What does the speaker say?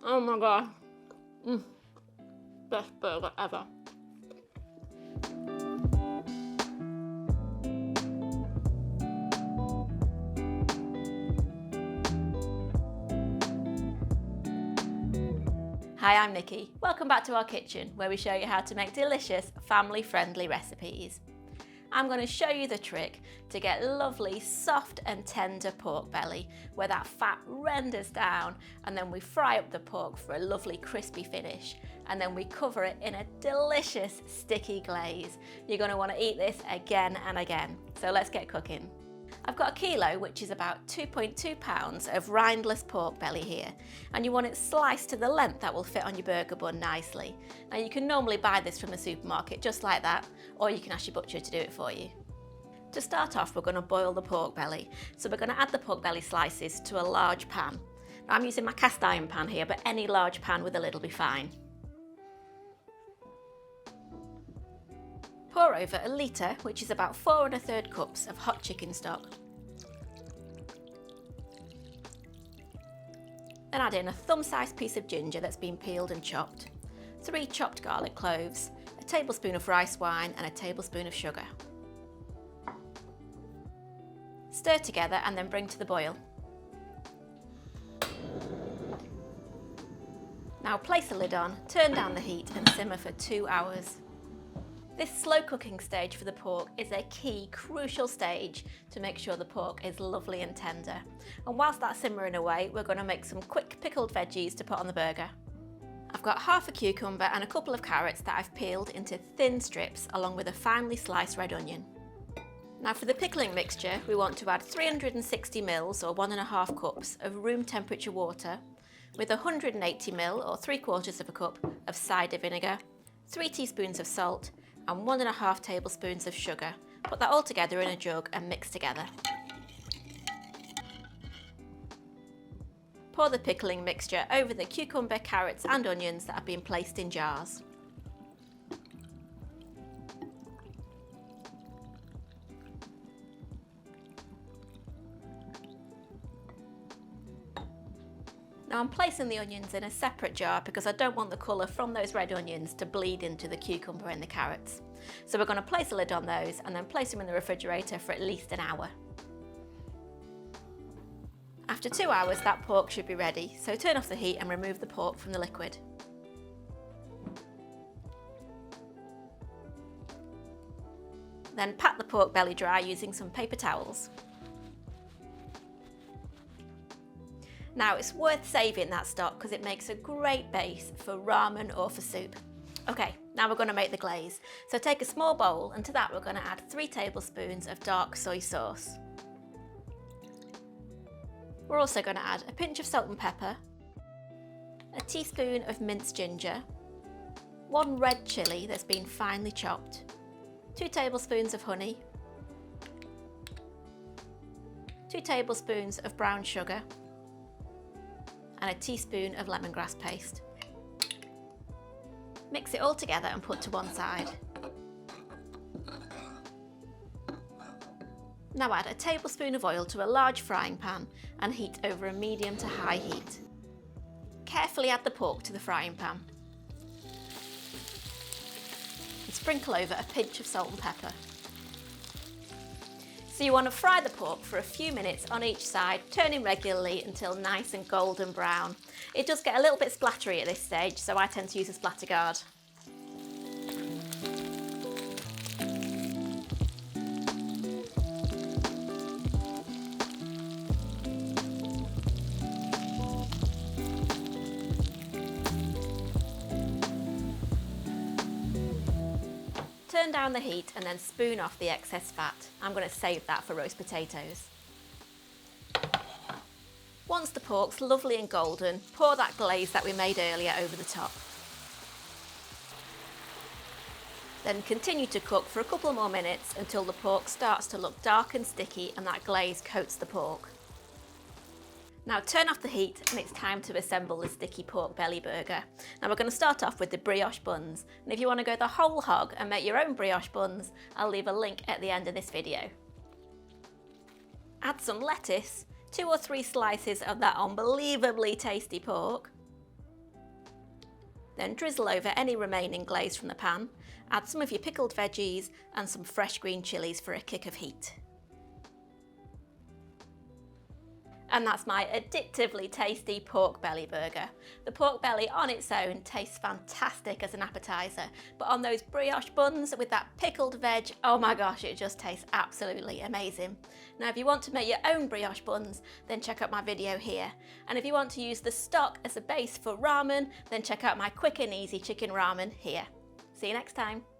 Oh my god. Best burger ever. Hi, I'm Nikki. Welcome back to our kitchen, where we show you how to make delicious, family-friendly recipes. I'm going to show you the trick to get lovely, soft and tender pork belly, where that fat renders down, and then we fry up the pork for a lovely crispy finish, and then we cover it in a delicious sticky glaze. You're going to want to eat this again and again. So let's get cooking. I've got a kilo, which is about 2.2 pounds of rindless pork belly here, and you want it sliced to the length that will fit on your burger bun nicely. Now you can normally buy this from the supermarket just like that, or you can ask your butcher to do it for you. To start off, we're going to boil the pork belly, so we're going to add the pork belly slices to a large pan. Now I'm using my cast iron pan here, but any large pan with a lid will be fine. Pour over a litre, which is about 4 1/3 cups of hot chicken stock. Then add in a thumb-sized piece of ginger that's been peeled and chopped, 3 chopped garlic cloves, a tablespoon of rice wine and a tablespoon of sugar. Stir together and then bring to the boil. Now place the lid on, turn down the heat and simmer for 2 hours. This slow cooking stage for the pork is a key, crucial stage to make sure the pork is lovely and tender. And whilst that's simmering away, we're going to make some quick pickled veggies to put on the burger. I've got half a cucumber and a couple of carrots that I've peeled into thin strips, along with a finely sliced red onion. Now for the pickling mixture, we want to add 360 ml or 1½ cups of room temperature water, with 180 ml or 3/4 cup of cider vinegar, 3 teaspoons of salt, and 1½ tablespoons of sugar. Put that all together in a jug and mix together. Pour the pickling mixture over the cucumber, carrots and onions that have been placed in jars. Now I'm placing the onions in a separate jar because I don't want the colour from those red onions to bleed into the cucumber and the carrots. So we're going to place a lid on those and then place them in the refrigerator for at least an hour. After 2 hours, that pork should be ready, so turn off the heat and remove the pork from the liquid. Then pat the pork belly dry using some paper towels. Now it's worth saving that stock because it makes a great base for ramen or for soup. Okay, now we're going to make the glaze. So take a small bowl and to that we're going to add 3 tablespoons of dark soy sauce. We're also going to add a pinch of salt and pepper, a teaspoon of minced ginger, 1 red chilli that's been finely chopped, 2 tablespoons of honey, 2 tablespoons of brown sugar, and a teaspoon of lemongrass paste. Mix it all together and put to one side. Now add a tablespoon of oil to a large frying pan and heat over a medium to high heat. Carefully add the pork to the frying pan. And sprinkle over a pinch of salt and pepper. So you want to fry the pork for a few minutes on each side, turning regularly until nice and golden brown. It does get a little bit splattery at this stage, so I tend to use a splatter guard. Turn down the heat and then spoon off the excess fat. I'm going to save that for roast potatoes. Once the pork's lovely and golden, pour that glaze that we made earlier over the top. Then continue to cook for a couple more minutes until the pork starts to look dark and sticky and that glaze coats the pork. Now turn off the heat and it's time to assemble the sticky pork belly burger. Now we're going to start off with the brioche buns, and if you want to go the whole hog and make your own brioche buns, I'll leave a link at the end of this video. Add some lettuce, 2 or 3 slices of that unbelievably tasty pork, Then drizzle over any remaining glaze from the pan, add some of your pickled veggies and some fresh green chillies for a kick of heat. And that's my addictively tasty pork belly burger. The pork belly on its own tastes fantastic as an appetizer, but on those brioche buns with that pickled veg, oh my gosh, it just tastes absolutely amazing. Now if you want to make your own brioche buns, then check out my video here. And if you want to use the stock as a base for ramen, then check out my quick and easy chicken ramen here. See you next time.